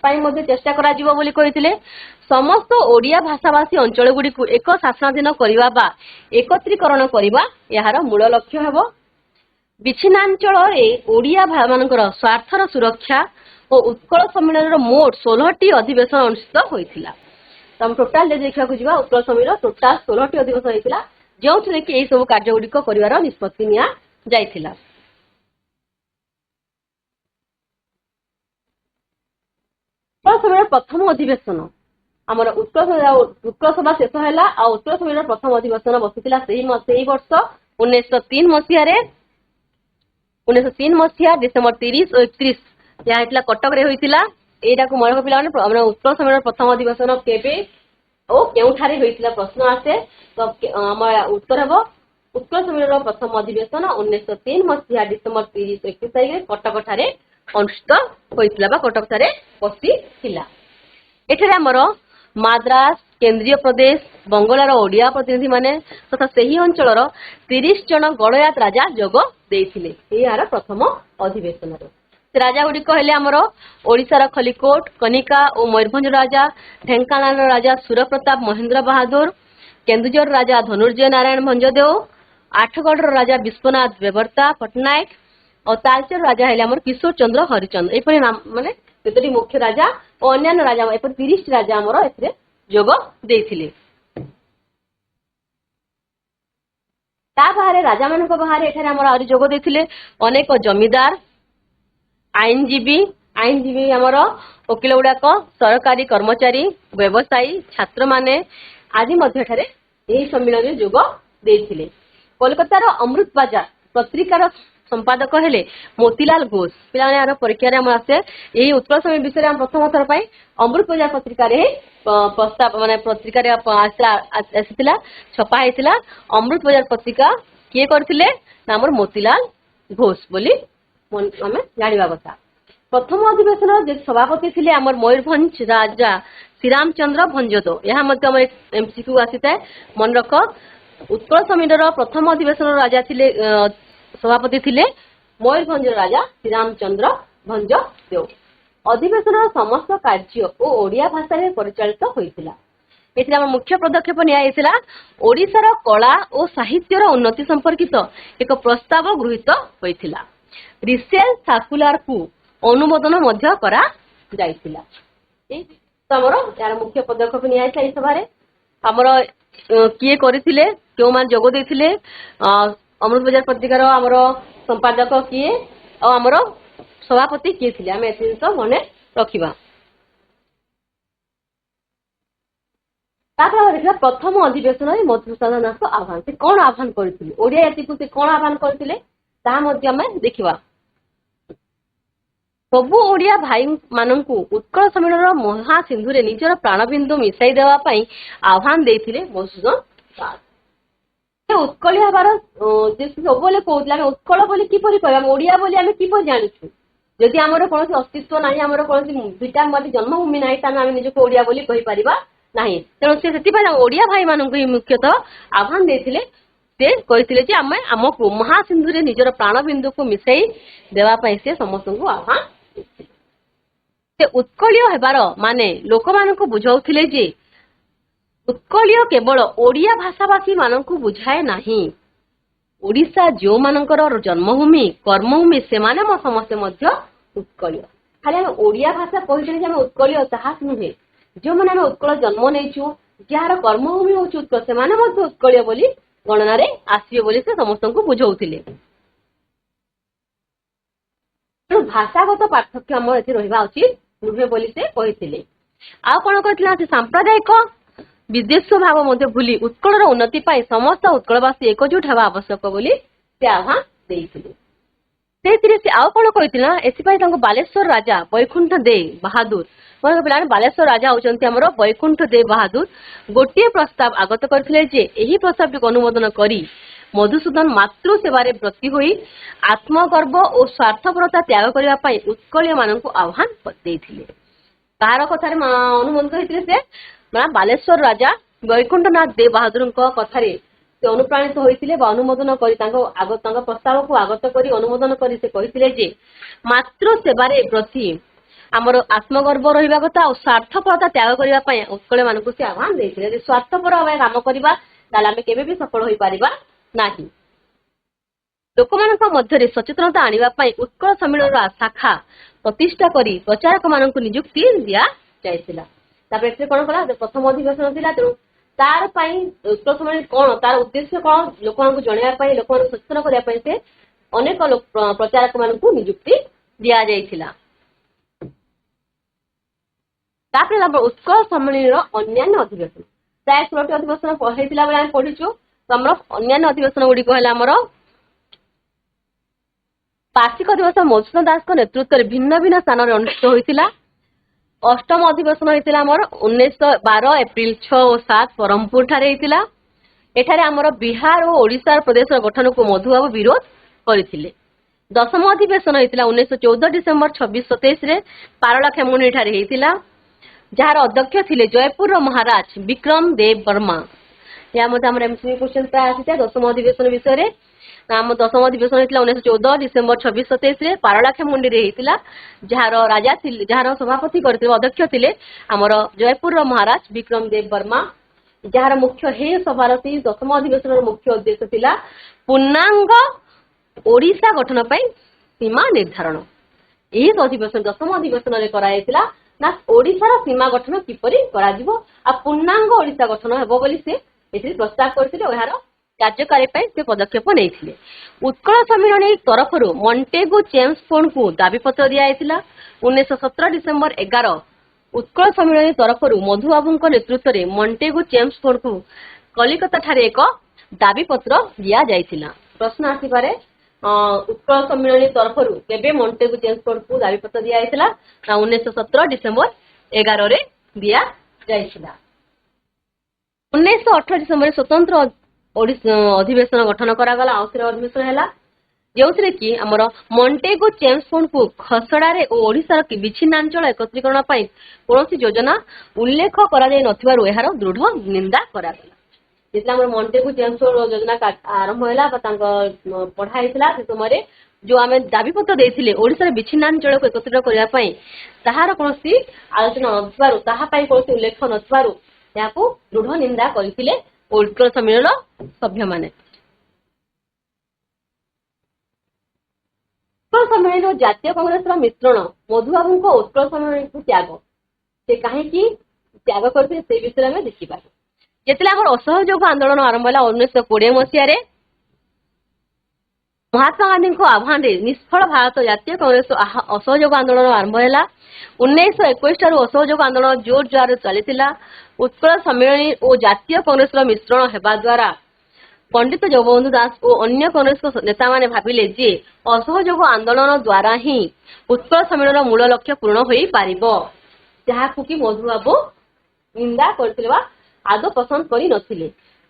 ପାଇଁ ମଧ୍ୟ ଚେଷ୍ଟା କରାଯିବ ବୋଲି କହିଥିଲେ। ସମସ୍ତ ଓଡିଆ ଭାଷାଭାଷୀ ଅଞ୍ଚଳ ଗୁଡିକୁ ଏକ ଶାସନାଧୀନ କରିବା ବା ଏକତ୍ରୀକରଣ କରିବା ଏହାର ମୂଳ ଲକ୍ଷ୍ୟ ହେବ। ବିଚ୍ଛିନ୍ନାଞ୍ଚଳରେ ଓଡିଆ ମାନଙ୍କର ସ୍ୱାର୍ଥର ସୁରକ୍ଷା ଓ ଉତ୍କଳ ସମ୍ମିଳନୀର ମୋଟ 16ଟି ଅଧିବେଶନ ଅନୁଷ୍ଠିତ ହୋଇଥିଲା। ତ ଆମେ ଟୋଟାଲ ଯଦି ଦେଖିବାକୁ ଯିବା ଉତ୍କଳ ସମ୍ମିଳନୀର ଟୋଟାଲ 16ଟି ଅଧିବେଶନ ହୋଇଥିଲା, ଯେଉଁଥିରେ କି ଏହି ସବୁ କାର୍ଯ୍ୟ ଗୁଡିକ କରିବାର ନିଷ୍ପତ୍ତି ନିଆଯାଇଥିଲା। ଉତ୍କଳ ସମ୍ମିଳନୀର ପ୍ରଥମ ଅଧିବେଶନ ଆମର ଉତ୍କଳ ସଭା ଶେଷ ହେଲା ଆଉ ଉତ୍କଳ ସମ୍ମିଳନୀର ପ୍ରଥମ ଅଧିବେଶନ ବସିଥିଲା ସେଇ ବର୍ଷ 1903 ମସିହାରେ। 1903 ମସିହା ଡିସେମ୍ବର 30 ଓ 31 ଯାହା ହେଇଥିଲା କଟକରେ ହୋଇଥିଲା। ଏଇଟାକୁ ମନେ ରଖ ପିଲାମାନେ, ଆମର ଉତ୍କଳ ସମ୍ମିଳନୀର ପ୍ରଥମ ଅଧିବେଶନ କେବେ ଓ କେଉଁଠାରେ ହୋଇଥିଲା ପ୍ରଶ୍ନ ଆସେ। ତ ଆମର ଉତ୍ତର ହେବ ଉତ୍କଳ ସମ୍ମିଳନୀର ପ୍ରଥମ ଅଧିବେଶନ 1903 ମସିହା ଡିସେମ୍ବର 30 ଓ 31 ତାରିଖରେ କଟକଠାରେ ଅନୁଷ୍ଠିତ ହୋଇଥିଲା ବା କଟକଠାରେ ବସିଥିଲା। ଏଠାରେ ଆମର ମାଦ୍ରାସ, କେନ୍ଦ୍ରୀୟ ପ୍ରଦେଶ, ବଙ୍ଗଳାର ଓଡିଆ ପ୍ରତିନିଧି ମାନେ ତଥା ସେହି ଅଞ୍ଚଳର 30 ଜଣ ଗଡୟାତ ରାଜା ଯୋଗ ଦେଇଥିଲେ ଏହାର ପ୍ରଥମ ଅଧିବେଶନରେ। ସେ ରାଜା ଗୁଡିକ ହେଲେ ଆମର ଓଡିଶାର ଖଲିକୋଟ, କନିକା ଓ ମୟୂରଭଞ୍ଜ ରାଜା, ଢେଙ୍କାନାଳର ରାଜା ସୁରପ୍ରତାପ ମହେନ୍ଦ୍ର ବାହାଦୁର, କେନ୍ଦୁଝର ରାଜା ଧନୁର୍ଜୟ ନାରାୟଣ ଭଞ୍ଜଦେଓ, ଆଠଗଡର ରାଜା ବିଶ୍ୱନାଥ ବେବର୍ତ୍ତା ପଟ୍ଟନାୟକ ଆଉ ତାଳଚେର ରାଜା ହେଲେ ଆମର କିଶୋର ଚନ୍ଦ୍ର ହରିଚନ୍ଦ୍ର। ଏପରି ମାନେ କେତୋଟି ମୁଖ୍ୟ ରାଜା ଓ ଅନ୍ୟାନ୍ୟ ରାଜା ଏପରି 30ଟି ରାଜା ଆମର ଏଥିରେ ଯୋଗ ଦେଇଥିଲେ। ତା ବାହାରେ ରାଜାମାନଙ୍କ ବାହାରେ ଏଠାରେ ଆମର ଆହୁରି ଯୋଗ ଦେଇଥିଲେ ଅନେକ ଜମିଦାର, ଆଇନଜୀବୀ ଆମର ଓକିଲ ଗୁଡାକ, ସରକାରୀ କର୍ମଚାରୀ, ବ୍ୟବସାୟୀ, ଛାତ୍ରମାନେ ଆଦି ମଧ୍ୟ ଏଠାରେ ଏହି ସମ୍ମିଳନୀରେ ଯୋଗ ଦେଇଥିଲେ। କୋଲକାତାର ଅମୃତ ବାଜାର ପତ୍ରିକାର ସମ୍ପାଦକ ହେଲେ ମୋତିଲାଲ ଘୋଷ। ପିଲାମାନେ ଏହାର ପରୀକ୍ଷାରେ ଆମର ଆସେ ଏହି ଉତ୍କଳ ସମ୍ମିଳନୀ ବିଷୟରେ ଆମେ ପ୍ରଥମ ଥର ପାଇଁ ଅମୃତ ବଜାର ପତ୍ରିକାରେ ପ୍ରସ୍ତାବ ମାନେ ପତ୍ରିକାରେ ଆସିଥିଲା, ଛପା ହେଇଥିଲା। ଅମୃତ ବଜାର ପତ୍ରିକା କିଏ କରିଥିଲେ ନା ଆମର ମୋତିଲାଲ ଘୋଷ ବୋଲି ଆମେ ଜାଣିବା କଥା। ପ୍ରଥମ ଅଧିବେଶନର ଯେ ସଭାପତି ଥିଲେ ଆମର ମୟୂରଭଞ୍ଜ ରାଜା ଶ୍ରୀରାମଚନ୍ଦ୍ର ଭଞ୍ଜଦେଓ। ଏହା ମଧ୍ୟ ଆମର MCQ ଆସିଥାଏ, ମନେ ରଖ। ଉତ୍କଳ ସମ୍ମିଳନୀର ପ୍ରଥମ ଅଧିବେଶନର ରାଜା ଥିଲେ ସଭାପତି ଥିଲେ ମୟୂରଭଞ୍ଜ ରାଜା ଶ୍ରୀରାମଚନ୍ଦ୍ର ଭଞ୍ଜଦେଓ। ଅଧିବେଶନର ସମସ୍ତ କାର୍ଯ୍ୟ ଓ ଓଡିଆ ଭାଷାରେ ପରିଚାଳିତ ହୋଇଥିଲା। ଏଥିରେ ଆମର ମୁଖ୍ୟ ପଦକ୍ଷେପ ନିଆଯାଇଥିଲା ଓଡିଶାର କଳା ଓ ସାହିତ୍ୟର ଉନ୍ନତି ସମ୍ପର୍କିତ ଏକ ପ୍ରସ୍ତାବ ଗୃହୀତ ହୋଇଥିଲା। ରିସେଲ ସାର୍କୁଲାରକୁ ଅନୁମୋଦନ ମଧ୍ୟ କରାଯାଇଥିଲା। ଆମର ଏହାର ମୁଖ୍ୟ ପଦକ୍ଷେପ ନିଆଯାଇଥିଲା ଏହି ସଭାରେ। ଆମର କିଏ କରିଥିଲେ, କେଉଁମାନେ ଯୋଗ ଦେଇଥିଲେ, ଅମୃତ ବଜାର ପତ୍ରିକାର ଆମର ସମ୍ପାଦକ କିଏ ଆଉ ଆମର ସଭାପତି କିଏ ଥିଲେ, ଆମେ ଏତେ ଜିନିଷ ମନେ ରଖିବା। ତାପରେ ଦେଖିବା ପ୍ରଥମ ଅଧିବେଶନରେ ମଧୁସୂଦନ ଦାସ ଆହ୍ୱାନ। ସେ କଣ ଆହ୍ୱାନ କରିଥିଲେ, ଓଡିଆ ଜାତିକୁ ସେ କଣ ଆହ୍ୱାନ କରିଥିଲେ ତାହା ମଧ୍ୟ ଆମେ ଦେଖିବା। ସବୁ ଓଡିଆ ଭାଇ ମାନଙ୍କୁ ଉତ୍କଳ ସମ୍ମିଳନୀର ମହାସିନ୍ଧୁରେ ନିଜର ପ୍ରାଣବିନ୍ଦୁ ମିଶାଇ ଦେବା ପାଇଁ ଆହ୍ୱାନ ଦେଇଥିଲେ ମଧୁସୂଦନ ଦାସ। ଉତ୍କଳୀୟ ହେବାର ସବୁବେଳେ କହୁଥିଲେ ଆମେ ଉତ୍କଳ ବୋଲି କିପରି କହିବା, ଆମେ ଓଡିଆ ବୋଲି ଆମେ କିପରି ଜାଣିଛୁ। ଯଦି ଆମର କୌଣସି ଅସ୍ତିତ୍ୱ ନାହିଁ, ଆମର କୌଣସି ଜନ୍ମଭୂମି ନାହିଁ, ତାହେଲେ ଆମେ ନିଜକୁ ଓଡିଆ ବୋଲି କହିପାରିବା ନାହିଁ। ତେଣୁ ସେ ସେଥିପାଇଁ ଓଡିଆ ଭାଇ ମାନଙ୍କୁ ହିଁ ମୁଖ୍ୟତଃ ଆହ୍ୱାନ ଦେଇଥିଲେ। ସେ କହିଥିଲେ ଯେ ଆମେ ଆମକୁ ମହାସିନ୍ଧୁରେ ନିଜର ପ୍ରାଣବିନ୍ଦୁକୁ ମିଶାଇ ଦେବା ପାଇଁ ସେ ସମସ୍ତଙ୍କୁ ଆହ୍ୱାନ ଦେଇଥିଲେ। ସେ ଉତ୍କଳୀୟ ହେବାର ମାନେ ଲୋକମାନଙ୍କୁ ବୁଝାଉଥିଲେ ଯେ ଉତ୍କଳୀୟ କେବଳ ଓଡିଆ ଭାଷାଭାଷୀ ମାନଙ୍କୁ ବୁଝାଏ ନାହିଁ। ଓଡିଶା ଯେଉଁମାନଙ୍କର ଜନ୍ମଭୂମି କର୍ମଭୂମି ସେମାନେ ସମସ୍ତେ ମଧ୍ୟ ଉତ୍କଳୀୟ। ଖାଲି ଆମେ ଓଡିଆ ଭାଷା କହିଥିଲେ ଯେ ଆମେ ଉତ୍କଳୀୟ ତାହା ନୁହେଁ। ଯେଉଁମାନେ ଆମେ ଉତ୍କଳ ଜନ୍ମ ନେଇଛୁ, ଯାହାର କର୍ମଭୂମି ହଉଛି ଉତ୍କଳ, ସେମାନେ ମଧ୍ୟ ଉତ୍କଳୀୟ ବୋଲି ଗଣନାରେ ଆସିବେ ବୋଲି ସେ ସମସ୍ତଙ୍କୁ ବୁଝାଉଥିଲେ। ତେଣୁ ଭାଷାଗତ ପାର୍ଥକ୍ୟ ଆମର ଏଠି ରହିବା ଉଚିତ ନୁହେଁ ବୋଲି ସେ କହିଥିଲେ। ଆଉ କଣ କହିଥିଲା, ସେ ସାମ୍ପ୍ରଦାୟିକ ବିଦ୍ୱେଷ ଭାବ ମଧ୍ୟ ଭୁଲି ଉତ୍କଳର ଉନ୍ନତି ପାଇଁ ସମସ୍ତ ଉତ୍କଳବାସୀ ଏକଜୁଟ ହେବା ଆବଶ୍ୟକ ବୋଲି ସେ ଆହ୍ୱାନ ଦେଇଥିଲେ। ସେଇଥିରେ ସେ ଆଉ କଣ କହିଥିଲା, ଏଥିପାଇଁ ତାଙ୍କୁ ବାଲେଶ୍ୱର ରାଜା ବୈକୁଣ୍ଠ ଦେ ବାହାଦୁର, ପିଲାମାନେ ବାଲେଶ୍ୱର ରାଜା ହଉଛନ୍ତି ଆମର ବୈକୁଣ୍ଠ ଦେ ବାହାଦୁର, ଗୋଟିଏ ପ୍ରସ୍ତାବ ଆଗତ କରିଥିଲେ ଯେ ଏହି ପ୍ରସ୍ତାବଟିକୁ ଅନୁମୋଦନ କରି ମଧୁସୂଦନ ମାତୃ ସେବାରେ ବ୍ରତୀ ହୋଇ ଆତ୍ମଗର୍ବ ଓ ସ୍ୱାର୍ଥପରତା ତ୍ୟାଗ କରିବା ପାଇଁ ଉତ୍କଳୀୟ ମାନଙ୍କୁ ଆହ୍ୱାନ ଦେଇଥିଲେ। କାହାର କଥାରେ ଅନୁମୋଦିତ ହେଇଥିଲେ ସେ, ବାଲେଶ୍ୱର ରାଜା ବୈକୁଣ୍ଠନାଥ ଦେ ବାହାଦୁରଙ୍କ କଥାରେ ସେ ଅନୁପ୍ରାଣିତ ହୋଇଥିଲେ ବା ଅନୁମୋଦନ କରି ତାଙ୍କ ପ୍ରସ୍ତାବକୁ ଆଗତ କରି ଅନୁମୋଦନ କରି ସେ କହିଥିଲେ ଯେ ମାତୃ ସେବାରେ ବ୍ରତୀ ଆମର ଆତ୍ମଗର୍ବ ରହିବା କଥା ଆଉ ସ୍ୱାର୍ଥପରତା ତ୍ୟାଗ କରିବା ପାଇଁ ଉତ୍କଳ ମାନଙ୍କୁ ସେ ଆହ୍ୱାନ ଦେଇଥିଲେ। ଯଦି ସ୍ୱାର୍ଥପର ଭାବେ କାମ କରିବା ତାହେଲେ ଆମେ କେବେ ବି ସଫଳ ହୋଇପାରିବା ନାହିଁ। ଲୋକମାନଙ୍କ ମଧ୍ୟରେ ସଚେତନତା ଆଣିବା ପାଇଁ ଉତ୍କଳ ସମ୍ମିଳନର ଶାଖା ପ୍ରତିଷ୍ଠା କରି ପ୍ରଚାରକ ମାନଙ୍କୁ ନିଯୁକ୍ତି ଦିଆଯାଇଥିଲା। ତାପରେ ଏଥିରେ କଣ କଲା, ପ୍ରଥମ ଅଧିବେଶନ ଥିଲା, ତେଣୁ ତାର ପାଇଁ ଉତ୍କଳ ସମ୍ମିଳନୀ କଣ, ତାର ଉଦ୍ଦେଶ୍ୟ କଣ, ଲୋକମାନଙ୍କୁ ଜଣେଇବା ପାଇଁ, ଲୋକମାନଙ୍କୁ ସଚେତନ କରିବା ପାଇଁ ସେ ଅନେକ ପ୍ରଚାରକ ମାନଙ୍କୁ ନିଯୁକ୍ତି ଦିଆଯାଇଥିଲା। ତାପରେ ଆମର ଉତ୍କଳ ସମ୍ମିଳନୀର ଅନ୍ୟାନ୍ୟ ଅଧିବେଶନ, ପ୍ରାୟ 16ଟି ଅଧିବେଶନ ହେଇଥିଲା ବୋଲି ଆମେ ପଢିଛୁ। ତ ଆମର ଅନ୍ୟାନ୍ୟ ଅଧିବେଶନ ଗୁଡିକ ହେଲା ଆମର ବାର୍ଷିକ ଅଧିବେଶନ ମଧୁସୂଦନ ଦାସଙ୍କ ନେତୃତ୍ୱରେ ଭିନ୍ନ ଭିନ୍ନ ସ୍ଥାନରେ ଅନୁଷ୍ଠିତ ହୋଇଥିଲା। ଅଷ୍ଟମ ଅଧିବେଶନ ହେଇଥିଲା ଆମର 1912 ଏପ୍ରିଲ 6 ଓ 7 ବ୍ରହ୍ମପୁର ଠାରେ ହେଇଥିଲା। ଏଠାରେ ଆମର ବିହାର ଓ ଓଡିଶା ପ୍ରଦେଶର ଗଠନକୁ ମଧୁବାବୁ ବିରୋଧ କରିଥିଲେ। ଦଶମ ଅଧିବେଶନ ହେଇଥିଲା 1914 ଡିସେମ୍ବର 26-27 ରେ ପାରଳାଖେମୁଣ୍ଡି ଠାରେ ହେଇଥିଲା, ଯାହାର ଅଧ୍ୟକ୍ଷ ଥିଲେ ଜୟପୁରର ମହାରାଜ ବିକ୍ରମ ଦେବ ବର୍ମା। ଏହା ମଧ୍ୟ ଆମର ଏମସିକ୍ୟୁ କ୍ୱେଶ୍ଚନ ପ୍ରାୟ ଆସିଥାଏ ଦଶମ ଅଧିବେଶନ ବିଷୟରେ। ଆମ ଦଶମ ଅଧିବେଶନ ହେଇଥିଲା 1914 ଡିସେମ୍ବର 26-27 ରେ ପାରଳାଖେମୁଣ୍ଡିରେ ହେଇଥିଲା, ଯାହାର ସଭାପତି କରିଥିଲେ ଅଧ୍ୟକ୍ଷ ଥିଲେ ଆମର ଜୟପୁରର ମହାରାଜ ବିକ୍ରମ ଦେବ ବର୍ମା। ଯାହାର ମୁଖ୍ୟ ସଭାର ଦଶମ ଅଧିବେଶନର ମୁଖ୍ୟ ଉଦ୍ଦେଶ୍ୟ ଥିଲା ପୂର୍ଣ୍ଣାଙ୍ଗ ଓଡିଶା ଗଠନ ପାଇଁ ସୀମା ନିର୍ଦ୍ଧାରଣ। ଏହି ଅଧିବେଶନ ଦଶମ ଅଧିବେଶନରେ କରାଯାଇଥିଲା ନା ଓଡିଶାର ସୀମା ଗଠନ କିପରି କରାଯିବ ଆଉ ପୂର୍ଣ୍ଣାଙ୍ଗ ଓଡିଶା ଗଠନ ହେବ ବୋଲି ସେ ଏଥିରେ ପ୍ରସ୍ତାବ କରିଥିଲେ। ଏହାର କାର୍ଯ୍ୟକାରୀ ପାଇଁ ସେ ପଦକ୍ଷେପ ନେଇଥିଲେ। ଉତ୍କଳ ସମ୍ମିଳନୀ ତରଫରୁ ମଣ୍ଟେଗୁ ଚେମ୍ସଫୋର୍ଡଙ୍କୁ ଦାବିପତ୍ର ଦିଆଯାଇଥିଲା। 1917 ଡିସେମ୍ବର 11 ଉତ୍କଳ ସମ୍ମିଳନୀ ତରଫରୁ ମଧୁବାବୁଙ୍କ ନେତୃତ୍ୱରେ ମଣ୍ଟେଗୁ ଚେମ୍ସଫୋର୍ଡଙ୍କୁ କଲିକତା ଠାରେ ଏକ ଦାବିପତ୍ର ଦିଆଯାଇଥିଲା। ପ୍ରଶ୍ନ ଆସିପାରେ, ଉତ୍କଳ ସମ୍ମିଳନୀ ତରଫରୁ କେବେ ମଣ୍ଟେଗୁ ଚେମ୍ସଫୋର୍ଡଙ୍କୁ ଦାବିପତ୍ର ଦିଆଯାଇଥିଲା, ନା 1917 ଡିସେମ୍ବର 11 ରେ ଦିଆଯାଇଥିଲା। 1918 ଡିସେମ୍ବରରେ ସ୍ୱତନ୍ତ୍ର ଅଧିବେଶନ ଗଠନ କରାଗଲା। ଆଉଥରେ ଅଧିବେଶନ ହେଲା ଯେଉଁଥିରେ କି ଆମର ମଣ୍ଟେଗୁ ଚେମ୍ସଫୋର୍ଡଙ୍କୁ ଖସଡାରେ ଓ ଓଡିଶାର ବିଚ୍ଛିନ୍ନାଞ୍ଚଳ ଏକତ୍ରୀକରଣ ପାଇଁ କୌଣସି ଯୋଜନା ଉଲ୍ଲେଖ କରାଯାଇ ନଥିବାରୁ ଏହାର ଦୃଢ ନିନ୍ଦା କରାଗଲା। ଯେତେବେଳେ ଆମର ମଣ୍ଟେଗୁ ଚେମ୍ସଫୋର୍ଡ ଯୋଜନା ଆରମ୍ଭ ହେଲା ବା ତାଙ୍କ ପଢା ହେଇଥିଲା, ସେ ସମୟରେ ଯୋଉ ଆମେ ଦାବିପତ୍ର ଦେଇଥିଲେ ଓଡିଶାର ବିଚ୍ଛିନ୍ନାଞ୍ଚଳକୁ ଏକତ୍ରିତ କରିବା ପାଇଁ, ତାହାର କୌଣସି ଆଲୋଚନା ନଥିବାରୁ, ତାହା ପାଇଁ କୌଣସି ଉଲ୍ଲେଖ ନଥିବାରୁ ଏହାକୁ ଦୃଢ ନିନ୍ଦା କରିଥିଲେ ଉତ୍କଳ ସମ୍ମିଳନୀର ସଭ୍ୟମାନେ। ଉତ୍କଳ ସମ୍ମିଳନୀ ଓ ଜାତୀୟ କଂଗ୍ରେସର ମିଶ୍ରଣ ମଧୁବାବୁଙ୍କ ଉତ୍କଳ ସମ୍ମିଳନୀକୁ ତ୍ୟାଗ, ସେ କାହିଁକି ତ୍ୟାଗ କରିଥିଲେ ସେ ବିଷୟରେ ଆମେ ଦେଖିବା। ଯେତେବେଳେ ଆମର ଅସହଯୋଗ ଆନ୍ଦୋଳନ ଆରମ୍ଭ ହେଲା 1920 ମସିହାରେ, ମହାତ୍ମା ଗାନ୍ଧୀଙ୍କ ଆହ୍ୱାନରେ ନିଷ୍ଫଳ ଭାରତ ଜାତୀୟ କଂଗ୍ରେସ ଅସହଯୋଗ ଆନ୍ଦୋଳନ ଆରମ୍ଭ ହେଲା। 1921 ଠାରୁ ଅସହଯୋଗ ଆନ୍ଦୋଳନ ଜୋର ଜୋରରେ ଚାଲିଥିଲା। ଉତ୍କଳ ସମ୍ମିଳନୀ ଓ ଜାତୀୟ କଂଗ୍ରେସର ମିଶ୍ରଣ ହେବା ଦ୍ୱାରା ପଣ୍ଡିତ ଜଗବନ୍ଧୁ ଦାସ ଓ ଅନ୍ୟ କଂଗ୍ରେସ ନେତାମାନେ ଭାବିଲେ ଯେ ଅସହଯୋଗ ଆନ୍ଦୋଳନ ଦ୍ୱାରା ହିଁ ଉତ୍କଳ ସମ୍ମିଳନୀର ମୂଳ ଲକ୍ଷ୍ୟ ପୂରଣ ହୋଇପାରିବ, ଯାହାକୁ କି ମଧୁବାବୁ ନିନ୍ଦା କରିଥିଲେ ବା ଆଦୌ ପସନ୍ଦ କରିନଥିଲେ।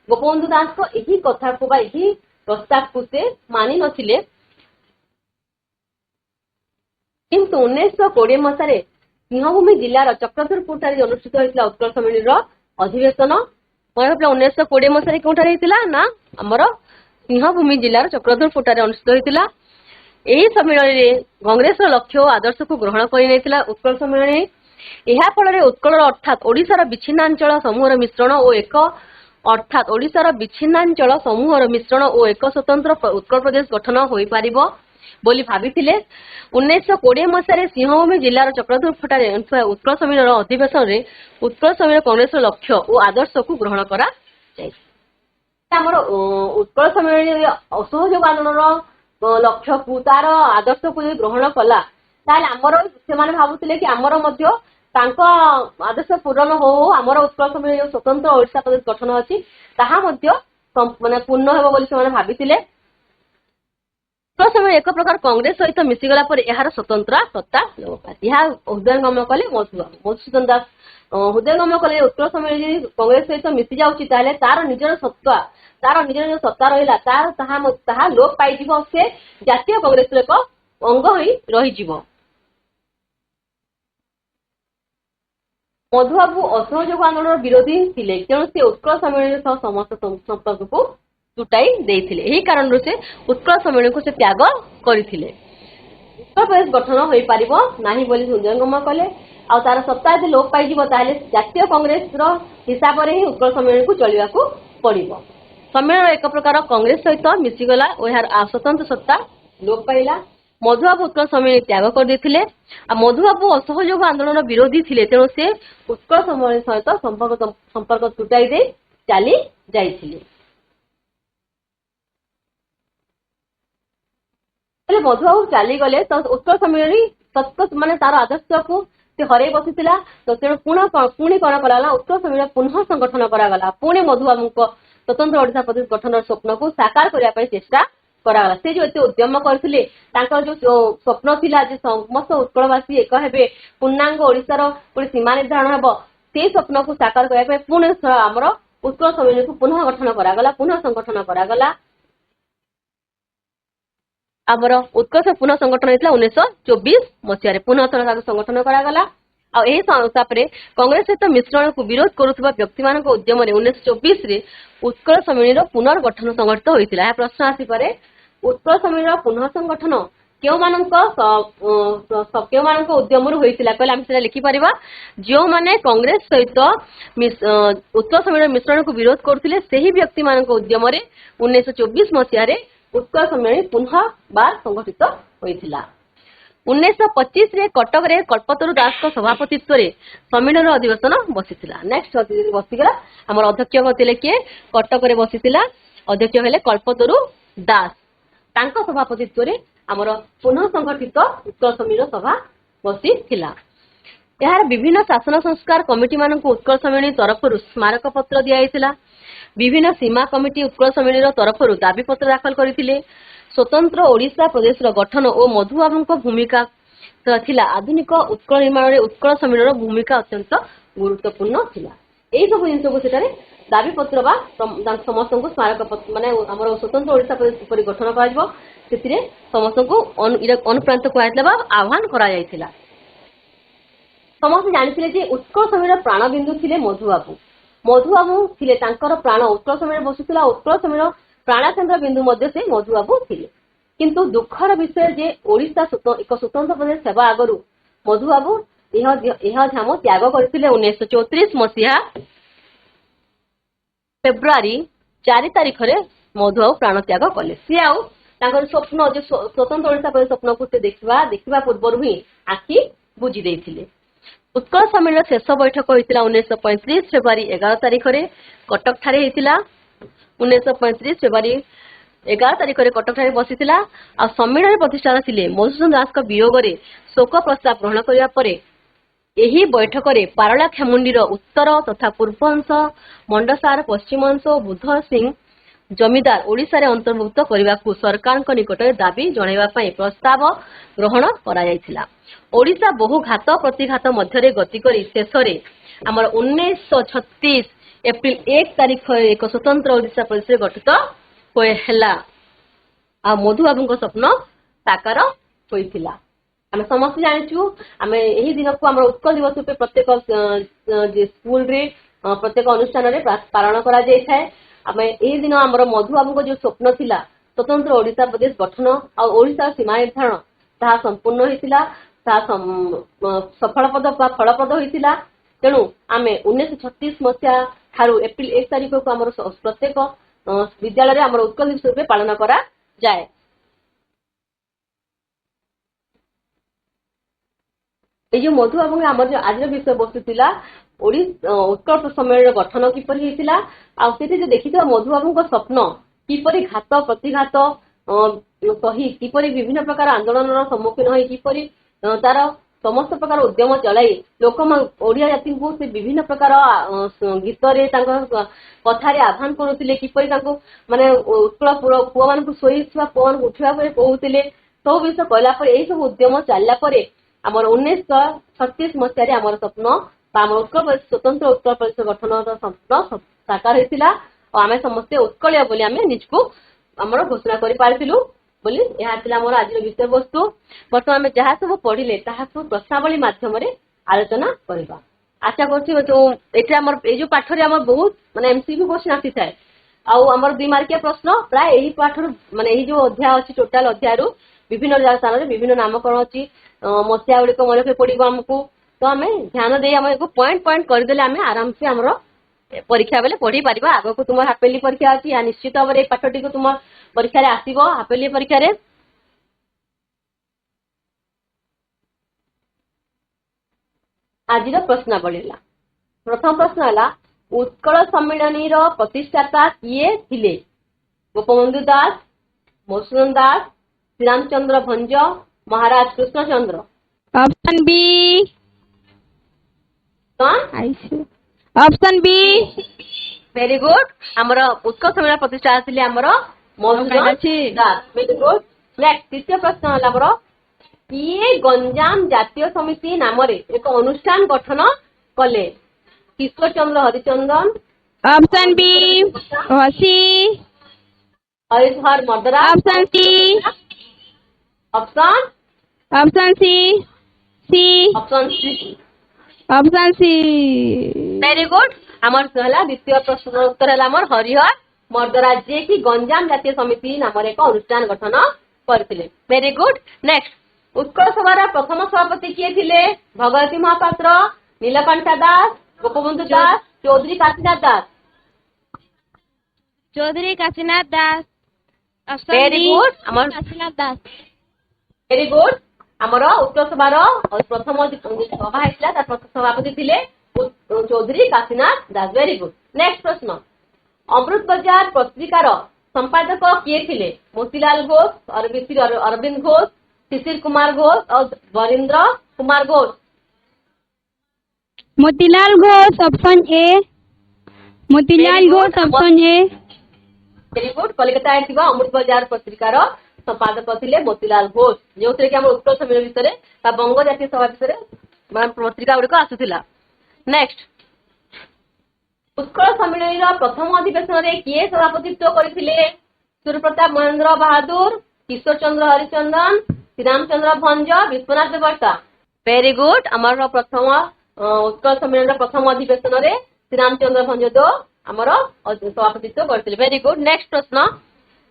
ଗୋପବନ୍ଧୁ ଦାସଙ୍କ ଏହି କଥାକୁ ବା ଏହି ପ୍ରସ୍ତାବକୁ ସେ ମାନି ନଥିଲେ। କିନ୍ତୁ 1920 ମସିହାରେ ସିଂହଭୂମି ଜିଲ୍ଲାର ଚକ୍ରଧରପୁରଠାରେ ଅନୁଷ୍ଠିତ ହୋଇଥିଲା ଉତ୍କଳ ସମ୍ମିଳନୀର ଅଧିବେଶନ। 1920 ମସିହାରେ କେଉଁଠାରେ ହେଇଥିଲା, ନା ଆମର ସିଂହଭୂମି ଜିଲ୍ଲାର ଚକ୍ରଧରପୁରଠାରେ ଅନୁଷ୍ଠିତ ହୋଇଥିଲା। ଏହି ସମ୍ମିଳନୀରେ କଂଗ୍ରେସର ଲକ୍ଷ୍ୟ ଓ ଆଦର୍ଶକୁ ଗ୍ରହଣ କରିନେଇଥିଲା ଉତ୍କଳ ସମ୍ମିଳନୀ। ଏହା ଫଳରେ ଉତ୍କଳର ଅର୍ଥାତ୍ ଓଡିଶାର ବିଚ୍ଛିନ୍ନାଞ୍ଚଳ ସମୂହର ମିଶ୍ରଣ ଓ ଏକ ସ୍ୱତନ୍ତ୍ର ଉତ୍କଳ ପ୍ରଦେଶ ଗଠନ ହୋଇପାରିବ ବୋଲି ଭାବିଥିଲେ। 1920 ମସିହାରେ ସିଂହଭୂମି ଜିଲ୍ଲାର ଚକ୍ରଧରପୁରଠାରେ ଅନୁଷ୍ଠିତ ଉତ୍କଳ ସମ୍ମିଳନୀର ଅଧିବେଶନରେ ଉତ୍କଳ ସମ୍ମିଳନୀ କଂଗ୍ରେସର ଲକ୍ଷ୍ୟ ଓ ଆଦର୍ଶକୁ ଗ୍ରହଣ କରାଯାଇଥିଲା। ଆମର ଉତ୍କଳ ସମ୍ମିଳନୀ ଅସହଯୋଗ ଆନ୍ଦୋଳନର ଲକ୍ଷ୍ୟକୁ ତାର ଆଦର୍ଶକୁ ଯଦି ଗ୍ରହଣ କଲା ତାହେଲେ ଆମର ସେମାନେ ଭାବୁଥିଲେ କି ଆମର ମଧ୍ୟ ତାଙ୍କ ଆଦର୍ଶ ପୂରଣ ହଉ ଆମର ଉତ୍କଳ ସମୟରେ ଯୋଉ ସ୍ୱତନ୍ତ୍ର ଓଡ଼ିଶା ପ୍ରଦେଶ ଗଠନ ଅଛି ତାହା ମଧ୍ୟ ମାନେ ପୂର୍ଣ୍ଣ ହେବ ବୋଲି ସେମାନେ ଭାବିଥିଲେ। ସମୟ ଏକ ପ୍ରକାର କଂଗ୍ରେସ ସହିତ ମିଶିଗଲା ପରେ ଏହାର ସ୍ୱତନ୍ତ୍ର ସତ୍ତା ଲୋପ ପାଇଲା। ଏହା ହୃଦୟଙ୍ଗମ କଲେ ମଧୁସୂଦନ ଦାସ ହୃଦୟଙ୍ଗମ କଲେ ଉତ୍କଳ ସମୟରେ ଯଦି କଂଗ୍ରେସ ସହିତ ମିଶି ଯାଉଛି ତାହେଲେ ତାର ନିଜର ସତ୍ତା ତାର ନିଜର ଯୋଉ ସତ୍ତା ରହିଲା ତାହା ଲୋପ ପାଇଯିବ, ସେ ଜାତୀୟ କଂଗ୍ରେସର ଏକ ଅଙ୍ଗ ହୋଇ ରହିଯିବ। ମଧୁବାବୁ ଅସହଯୋଗ ଆନ୍ଦୋଳନର ବିରୋଧୀ ଥିଲେ, ତେଣୁ ସେ ଉତ୍କଳ ସମ୍ମିଳନୀ ସହ ସମସ୍ତ ସମ୍ପର୍କକୁ ତୁଟାଇ ଦେଇଥିଲେ। ଏହି କାରଣରୁ ସେ ଉତ୍କଳ ସମ୍ମିଳନୀକୁ ସେ ତ୍ୟାଗ କରିଥିଲେ। ଉତ୍ତର ପ୍ରଦେଶ ଗଠନ ହୋଇପାରିବ ନାହିଁ ବୋଲି ହୃଦୟଙ୍ଗମ କଲେ। ଆଉ ତାର ସତ୍ତା ଯଦି ଲୋପ ପାଇଯିବ ତାହେଲେ ଜାତୀୟ କଂଗ୍ରେସର ହିସାବରେ ହିଁ ଉତ୍କଳ ସମ୍ମିଳନୀକୁ ଚଳିବାକୁ ପଡିବ। ସମ୍ମିଳନୀ ଏକ ପ୍ରକାର କଂଗ୍ରେସ ସହିତ ମିଶିଗଲା ଓ ଏହାର ସ୍ୱତନ୍ତ୍ର ସତ୍ତା ଲୋପ ପାଇଲା। ମଧୁବାବୁ ଉତ୍କଳ ସମ୍ମିଳନୀ ତ୍ୟାଗ କରିଦେଇଥିଲେ। ଆଉ ମଧୁବାବୁ ଅସହଯୋଗ ଆନ୍ଦୋଳନର ବିରୋଧୀ ଥିଲେ, ତେଣୁ ସେ ଉତ୍କଳ ସମ୍ମିଳନୀ ସହିତ ସମ୍ପର୍କ ତୁଟାଇ ଦେଇ ଚାଲି ଯାଇଥିଲେ। ହେଲେ ମଧୁବାବୁ ଚାଲିଗଲେ ତ ଉତ୍କଳ ସମ୍ମିଳନୀ ମାନେ ତାର ଆଦର୍ଶକୁ ସେ ହରେଇ ବସିଥିଲା। ତ ତେଣୁ ପୁଣି କଣ କରାଗଲା, ଉତ୍କଳ ସମ୍ମିଳନୀ ପୁନଃ ସଂଗଠନ କରାଗଲା। ପୁଣି ମଧୁବାବୁଙ୍କ ସ୍ୱତନ୍ତ୍ର ଓଡ଼ିଶା ପ୍ରଦେଶ ଗଠନର ସ୍ୱପ୍ନକୁ ସାକାର କରିବା ପାଇଁ ଚେଷ୍ଟା କରାଗଲା। ସେ ଯୋଉ ଏତେ ଉଦ୍ୟମ କରିଥିଲେ, ତାଙ୍କର ଯୋଉ ସ୍ୱପ୍ନ ଥିଲା ଯେ ସମସ୍ତ ଉତ୍କଳବାସୀ ଏକ ହେବେ, ପୂର୍ଣ୍ଣାଙ୍ଗ ଓଡ଼ିଶାର ଗୋଟେ ସୀମା ନିର୍ଦ୍ଧାରଣ ହେବ, ସେଇ ସ୍ୱପ୍ନକୁ ସାକାର କରିବା ପାଇଁ ପୁଣି ଆମର ଉତ୍କଳ ସମ୍ମିଳନୀକୁ ପୁନଃ ଗଠନ କରାଗଲା, ପୁନଃ ସଂଗଠନ କରାଗଲା। ଆମର ଉତ୍କଳ ପୁନଃ ସଂଗଠନ ହେଇଥିଲା 1924 ମସିହାରେ ପୁନଃ ଥର ତାକୁ ସଂଗଠନ କରାଗଲା। ଆଉ ଏହି ତାପରେ କଂଗ୍ରେସ ସହିତ ମିଶ୍ରଣକୁ ବିରୋଧ କରୁଥିବା ବ୍ୟକ୍ତିମାନଙ୍କ ଉଦ୍ୟମରେ 1924ରେ ଉତ୍କଳ ସମ୍ମିଳନୀର ପୁନର୍ଗଠନ ସଂଗଠିତ ହୋଇଥିଲା। ଏହା ପ୍ରଶ୍ନ ଆସିପାରେ, ଉତ୍କଳ ସମ୍ମିଳନୀର ପୁନଃ ସଂଗଠନ କେଉଁମାନଙ୍କ ଉଦ୍ୟମରୁ ହୋଇଥିଲା କହିଲେ ଆମେ ସେଟା ଲେଖିପାରିବା, ଯେଉଁମାନେ କଂଗ୍ରେସ ସହିତ ଉତ୍କଳ ସମ୍ମିଳନୀର ମିଶ୍ରଣକୁ ବିରୋଧ କରୁଥିଲେ ସେହି ବ୍ୟକ୍ତିମାନଙ୍କ ଉଦ୍ୟମରେ 1924 ମସିହାରେ ଉତ୍କଳ ସମ୍ମିଳନୀ ପୁନଃବାର ସଂଗଠିତ ହୋଇଥିଲା। 1925ରେ କଟକରେ କଳ୍ପତରୁ ଦାସଙ୍କ ସଭାପତିତ୍ୱରେ ସମ୍ମିଳନୀର ଅଧିବେଶନ ବସିଥିଲା। ନେକ୍ସଟ ବସିଗଲା ଆମର ଅଧ୍ୟକ୍ଷ ଥିଲେ କିଏ, କଟକରେ ବସିଥିଲା ଅଧ୍ୟକ୍ଷ ହେଲେ କଳ୍ପତରୁ ଦାସ। ତାଙ୍କ ସଭାପତିତ୍ୱରେ ଆମର ପୁନଃ ସଂଗଠିତ ଉତ୍କଳ ସମ୍ମିଳନୀ ସଭା ବସିଥିଲା। ଏହାର ବିଭିନ୍ନ ଶାସନ ସଂସ୍କାର କମିଟି ମାନଙ୍କୁ ଉତ୍କଳ ସମ୍ମିଳନୀ ତରଫରୁ ସ୍ମାରକ ପତ୍ର ଦିଆଯାଇଥିଲା। ବିଭିନ୍ନ ସୀମା କମିଟି ଉତ୍କଳ ସମ୍ମିଳନୀର ତରଫରୁ ଦାବିପତ୍ର ଦାଖଲ କରିଥିଲେ। ସ୍ୱତନ୍ତ୍ର ଓଡ଼ିଶା ପ୍ରଦେଶର ଗଠନ ଓ ମଧୁବାବୁଙ୍କ ଭୂମିକା ଥିଲା। ଆଧୁନିକ ଉତ୍କଳ ନିର୍ମାଣରେ ଉତ୍କଳ ସମ୍ମିଳନୀର ଭୂମିକା ଅତ୍ୟନ୍ତ ଗୁରୁତ୍ୱପୂର୍ଣ୍ଣ ଥିଲା। ଏଇ ସବୁ ଜିନିଷକୁ ସେଠାରେ ଦାବିପତ୍ର ବା ସମସ୍ତଙ୍କୁ ସ୍ମାରକ ମାନେ ଆମର ସ୍ୱତନ୍ତ୍ର ଓଡ଼ିଶା ପ୍ରଦେଶ କିପରି ଗଠନ କରାଯିବ ସେଥିରେ ସମସ୍ତଙ୍କୁ ଅନୁପ୍ରାଣିତ କରାଯାଇଥିଲା ବା ଆହ୍ୱାନ କରାଯାଇଥିଲା। ସମସ୍ତେ ଜାଣିଥିଲେ ଯେ ଉତ୍କଳ ସମ୍ମିଳନୀର ପ୍ରାଣବିନ୍ଦୁ ଥିଲେ ମଧୁବାବୁ। ମଧୁବାବୁ ଥିଲେ ତାଙ୍କର ପ୍ରାଣ ଉତ୍କଳ ସମ୍ମିଳନୀ ବସୁଥିଲା। ଉତ୍କଳ ସମ୍ମିଳନୀର ପ୍ରାଣକେନ୍ଦ୍ର ବିନ୍ଦୁ ମଧ୍ୟ ସେ ମଧୁବାବୁ ଥିଲେ। କିନ୍ତୁ ଦୁଃଖର ବିଷୟ ଯେ ଓଡ଼ିଶା ଏକ ସ୍ୱତନ୍ତ୍ର ପ୍ରଦେଶ ହେବା ଆଗରୁ ମଧୁବାବୁ ଏହା ଧାମ ତ୍ୟାଗ କରିଥିଲେ। 1934 ମସିହା ଫେବୃଆରୀ 4 ତାରିଖରେ ମଧୁବାବୁ ପ୍ରାଣ ତ୍ୟାଗ କଲେ। ସିଏ ଆଉ ତାଙ୍କର ସ୍ୱପ୍ନ ଯେ ସ୍ୱତନ୍ତ୍ର ଓଡ଼ିଶା ପ୍ରଦେଶ ସ୍ୱପ୍ନକୁ ସେ ଦେଖିବା ପୂର୍ବରୁ ହିଁ ଆଖି ବୁଜି ଦେଇଥିଲେ। ଉତ୍କଳ ସମ୍ମିଳନୀର ଶେଷ ବୈଠକ ହୋଇଥିଲା 1935 ଫେବୃଆରୀ 11 ତାରିଖରେ କଟକ ଠାରେ ହେଇଥିଲା। 1935 ଫେବୃଆରୀ 11 ତାରିଖରେ କଟକ ଠାରେ ବସିଥିଲା। ଆଉ ସମ୍ମିଳନୀ ପ୍ରତିଷ୍ଠାତା ଥିଲେ ମଧୁସୂଦନ ଦାସଙ୍କ ବିୟୋଗରେ ଶୋକ ପ୍ରସ୍ତାବ ଗ୍ରହଣ କରିବା ପରେ ଏହି ବୈଠକରେ ପାରଳାଖେମୁଣ୍ଡିର ଉତ୍ତର ତଥା ପୂର୍ବ ଅଂଶ, ମଣ୍ଡସାର ପଶ୍ଚିମ ଅଂଶ ଓ ବୁଧ ସିଂ ଜମିଦାର ଓଡ଼ିଶାରେ ଅନ୍ତର୍ଭୁକ୍ତ କରିବାକୁ ସରକାରଙ୍କ ନିକଟରେ ଦାବି ଜଣାଇବା ପାଇଁ ପ୍ରସ୍ତାବ ଗ୍ରହଣ କରାଯାଇଥିଲା। ଓଡ଼ିଶା ବହୁ ଘାତ ପ୍ରତିଘାତ ମଧ୍ୟରେ ଗତି କରି ଶେଷରେ ଆମର 1936 ଏପ୍ରିଲ 1 ତାରିଖରେ ଏକ ସ୍ୱତନ୍ତ୍ର ଓଡ଼ିଶା ପ୍ରଦେଶରେ ଗଠିତ ହେଲା। ଆଉ ମଧୁବାବୁଙ୍କ ସ୍ୱପ୍ନ ସାକାର ହୋଇଥିଲା। ଆମେ ସମସ୍ତେ ଜାଣିଛୁ, ଆମେ ଏହି ଦିନକୁ ଆମର ଉତ୍କଳ ଦିବସ ରୂପେ ପ୍ରତ୍ୟେକ ସ୍କୁଲରେ ପ୍ରତ୍ୟେକ ଅନୁଷ୍ଠାନରେ ପାଳନ କରାଯାଇଥାଏ। ଆମେ ଏହି ଦିନ ଆମର ମଧୁବାବୁଙ୍କ ଯୋଉ ସ୍ୱପ୍ନ ଥିଲା ସ୍ୱତନ୍ତ୍ର ଓଡ଼ିଶା ପ୍ରଦେଶ ଗଠନ ଆଉ ଓଡ଼ିଶାର ସୀମା ନିର୍ଦ୍ଧାରଣ ତାହା ସମ୍ପୂର୍ଣ୍ଣ ହୋଇଥିଲା, ତାହା ସଫଳପ୍ରଦ ବା ଫଳପ୍ରଦ ହୋଇଥିଲା। ତେଣୁ ଆମେ 1936 ମସିହା ଠାରୁ ଏପ୍ରିଲ 1 ତାରିଖକୁ ଆମର ପ୍ରତ୍ୟେକ ବିଦ୍ୟାଳୟରେ ଆମର ଉତ୍କଳ ଦିବସ ରୂପେ ପାଳନ କରାଯାଏ। ଏଇ ଯୋଉ ମଧୁବାବୁଙ୍କ ଆମର ଯୋଉ ଆଜିର ବିଷୟବସ୍ତୁ ଥିଲା ଉତ୍କଳ ସମ୍ମିଳନୀର ଗଠନ କିପରି ହେଇଥିଲା, ଆଉ ସେଠି ଯୋଉ ଦେଖିଥିବା ମଧୁବାବୁଙ୍କ ସ୍ୱପ୍ନ କିପରି ଘାତ ପ୍ରତିଘାତ सही किपरि विभिन्न प्रकार आंदोलन सम्मुखीन होई किपरि तार समस्त प्रकार उद्यम चलाई लोक ओडिया जाति को से विभिन्न प्रकार गीत रे कथारे आह्वान करुले किपरि माने उत्कल पुआ मान शोई पुआ उठा कहते सब विषय कहला यही सब उद्यम चलला आमर 1936 मसीह आमर स्वप्न उत्कल स्वतंत्र उत्कल प्रदेश गठन स्वप्न साकार होता आम समस्ते उत्कलिया बोली आम निजको आमर घोषणा कर पारिलु बोली यह मोर आज विषय वस्तु बर्तमान आम जहाँ सब पढ़िले सब प्रश्नावली माध्यम आलोचना करवा आशा कर जो पाठ बहुत माने एमसीक्यू क्वेश्चन आसी थाए आमर 2 मार्किया प्रश्न प्राय यही पाठ माने यही जो अध्याय अच्छी टोटाल अध्याय विभिन्न स्थान में विभिन्न नामकरण अच्छी मसीहा गुड़िक मन रखे पड़ो आमको तो आम ध्यान दे आम पॉइंट पॉइंट करदे आम आराम से आमर परीक्षा बेले पढ़ी पार आग को तुम हाफेली परीक्षा अच्छी या निश्चित भाव में पाठटी को तुम परीक्षा आसव हाफेली परीक्षा आज प्रश्नावली प्रथम प्रश्न है उत्कल सम्मिलनी प्रतिष्ठाता किए थिले Gopabandhu Das Madhusudan Das Sriramchandra Bhanj Maharaj Krishnachandra option B option B very good आमर उत्कल सम्मेलन प्रतिष्ठा आसिले आमर Madhusudan Das very good next तृतीय प्रश्न है आमर किए गंजाम जातीय समिति नाम एक अनुष्ठान गठन कले किशोर चंद्र हरिचंदन ऑप्शन बी हसी Harihar Mardaraj option C option option C C option C option C very good आमर कहला द्वितीय प्रश्न उत्तर है आमर हरिहर मर्दरा जे कि गंजाम जातीय समिति नाम एक अनुष्ठान गठन करथिले वेरी गुड नेक्स्ट उत्कल सभार प्रथम सभापति किए थिले भगवती महापात्र नीलकंठा दास गोपबंधु दास चौधरी काशीनाथ दास चौधरी काशीनाथ दास वेरी गुड आमर काशीनाथ दास वेरी गुड आमर उत्कल सभार प्रथम सभा होता सभापति थिले चौधरी काशीनाथ दास वेरी गुड नेक्स्ट प्रश्न अमृत बाजार पत्रिकार संपादक किए थिले मोतीलाल घोष अरविंद घोष शिशिर कुमार घोष और Barindra Kumar Ghosh Motilal Ghosh option A Motilal Ghosh option A very good Kalikata Amrita Bazar पत्रिकार संपादक थिले मोतीलाल घोष जो कि उत्कल सम्मेलन विषय बंग जातीय सभा विषय पत्रिका गुड़िक आसूला नेक्स्ट उत्कल सम्मेलन प्रथम अधिवेशन में किए सभापतित्व करथिले सूर्यप्रताप महेंद्र बहादुर किशोर चंद्र हरिचंदन श्रीरामचंद्र भंज विश्वनाथ वर्ता वेरी गुड आमर प्रथम उत्कल सम्मेलन प्रथम अधिवेशन में श्रीरामचंद्र भंज तो आमर सभापतित्व करथिले वेरी गुड नेक्स्ट प्रश्न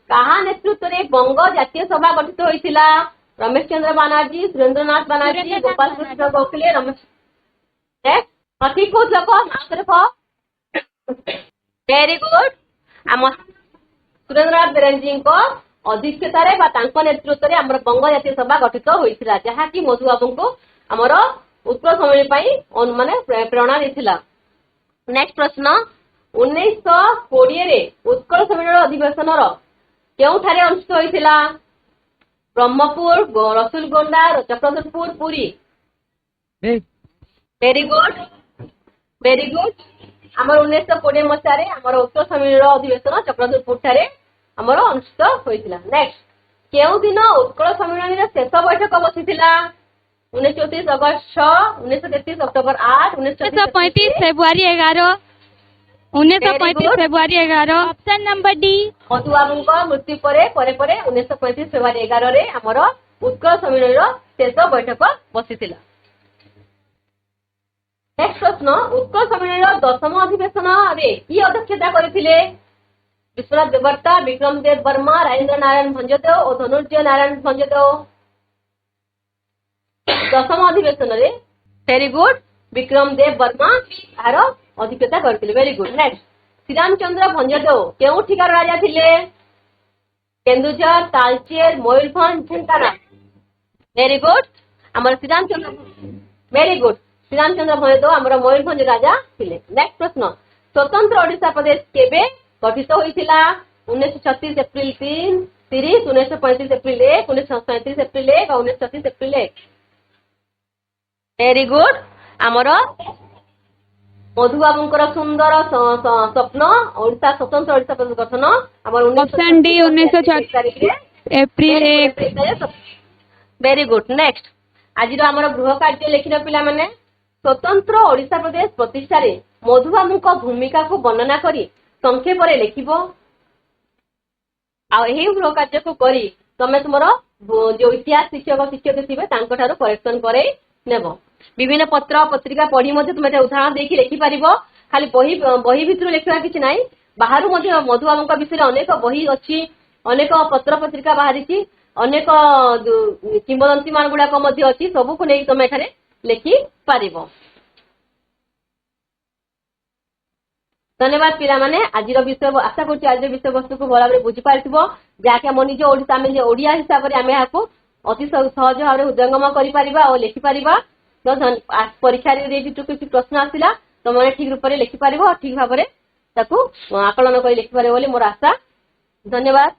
कहा नेतृत्व में बंग जातीय सभा गठित होइथिला रमेश चंद्र बनर्जी सुरेंद्रनाथ बनर्जी गोपाल कृष्ण गोखले रमेश ठीक हो देखो वेरी गुड आम सुरेंद्रनाथ बनर्जी अध्यक्षतार नेतृत्व में आम बंग जातीय सभा गठित होता जहाँकि मधुबाबू को आमर उत्कल सम्मेलन माने प्रेरणा देथिला नेक्स्ट प्रश्न 1920 उत्कल सम्मेलन अधिवेशन केउठारे अनुष्ठित होइथिला ब्रह्मपुर रसुलगोंडा चक्रधरपुर पुरी वेरी गुड आमर 1920 मसीह आमर उत्कल सम्मेलन अधिवेशन चक्रधरपुर ठारे आमर अनुष्ठित होइथिला नेक्स्ट केउ दिन उत्कल सम्मेलन शेष बैठक बसिथिला 1934 अगस्त 6 1933 October 8 1935 February 11 1935 February 11 option number D Madhubabu मृत्यु परे 1935 फेब्रुआरी 11 रे आमर उत्कल सम्मेलन शेष बैठक बसिथिला नेक्स्ट प्रश्न उत्कल सम्मेलन 10म अधिवेशन रे की अध्यक्षता करथिले विश्वनाथ देववर्ता विक्रम देव वर्मा राजेंद्र नारायण भंजदेव और धनुर्जय नारायण भंजदेव 10म अधिवेशन रे वेरी गुड विक्रम देव वर्मा यार अध्यक्षता करथिले very good next Shriramchandra Bhanjdeo केउ ठिकार राजा थिले केन्दुझर तालचेर मयूरभंज ढेंकानाल वेरी गुड आमर श्रीरामचंद्र वेरी गुड श्रीरामचंद्र भंजदेव आमर मयूरभंज राजा थिले नेक्स्ट प्रश्न स्वतंत्र ओडिशा प्रदेश केबे गठित होइथिला 1936 एप्रिल 3 ତିରିଶ 1935 ଏପ୍ରିଲ 1 1937 ଏପ୍ରିଲ 1 ଆଉ 1936 ଏପ୍ରିଲ 1 ଭେରି ଗୁଡ ଆମର ମଧୁବାବୁଙ୍କର ସୁନ୍ଦର ସ୍ୱପ୍ନ ଓଡିଶା ସ୍ୱତନ୍ତ୍ର ଓଡିଶା ପ୍ରଦେଶ ଗଠନ ଆମର Option D 1936 April 1 very good next ଆଜିର ଆମର ଗୃହ କାର୍ଯ୍ୟ ଲେଖିନ ପିଲାମାନେ ସ୍ୱତନ୍ତ୍ର ଓଡିଶା ପ୍ରଦେଶ ପ୍ରତିଷ୍ଠାରେ ମଧୁବାବୁଙ୍କ ଭୂମିକାକୁ ବର୍ଣ୍ଣନା କରି ସଂକ୍ଷେପରେ ଲେଖିବ ଆଉ ଏହି ଗୃହ କାର୍ଯ୍ୟକୁ କରି ତମେ ତୁମର ଯୋଉ ଇତିହାସ ଶିକ୍ଷକ ଶିକ୍ଷକ ଥିବେ ତାଙ୍କ ଠାରୁ କରେକ୍ସନ କରେଇ ନେବ ବିଭିନ୍ନ ପତ୍ର ପତ୍ରିକା ପଢି ମଧ୍ୟ ତୁମେ ଉଦାହରଣ ଦେଇକି ଲେଖିପାରିବ ଖାଲି ବହି ଭିତରୁ ଲେଖିବା କିଛି ନାହିଁ ବାହାରୁ ମଧ୍ୟ ମଧୁବାବୁଙ୍କ ବିଷୟରେ ଅନେକ ବହି ଅଛି ଅନେକ ପତ୍ର ପତ୍ରିକା ବାହାରିଛି ଅନେକ କିମ୍ବଦନ୍ତୀ ମାନ ଗୁଡାକ ମଧ୍ୟ ଅଛି ସବୁକୁ ନେଇକି ତମେ ଏଠାରେ ଲେଖିପାରିବ ଧନ୍ୟବାଦ ପିଲାମାନେ ଆଜିର ବିଷୟ ଆଶା କରୁଛି ଆଜିର ବିଷୟବସ୍ତୁକୁ ଭଲ ଭାବରେ ବୁଝିପାରିଥିବ ଯାହାକି ଆମ ନିଜ ଓଡିଶା ଆମେ ଯେ ଓଡିଆ ହିସାବରେ ଆମେ ଏହାକୁ ଅତି ସହଜ ଭାବରେ ହୃଦୟଙ୍ଗମ କରିପାରିବା ଆଉ ଲେଖିପାରିବା ତ ପରୀକ୍ଷାରେ କିଛି ପ୍ରଶ୍ନ ଆସିଲା ତମେ ଠିକ ରୂପରେ ଲେଖିପାରିବ ଠିକ ଭାବରେ ତାକୁ ଆକଳନ କରି ଲେଖିପାରିବ ବୋଲି ମୋର ଆଶା ଧନ୍ୟବାଦ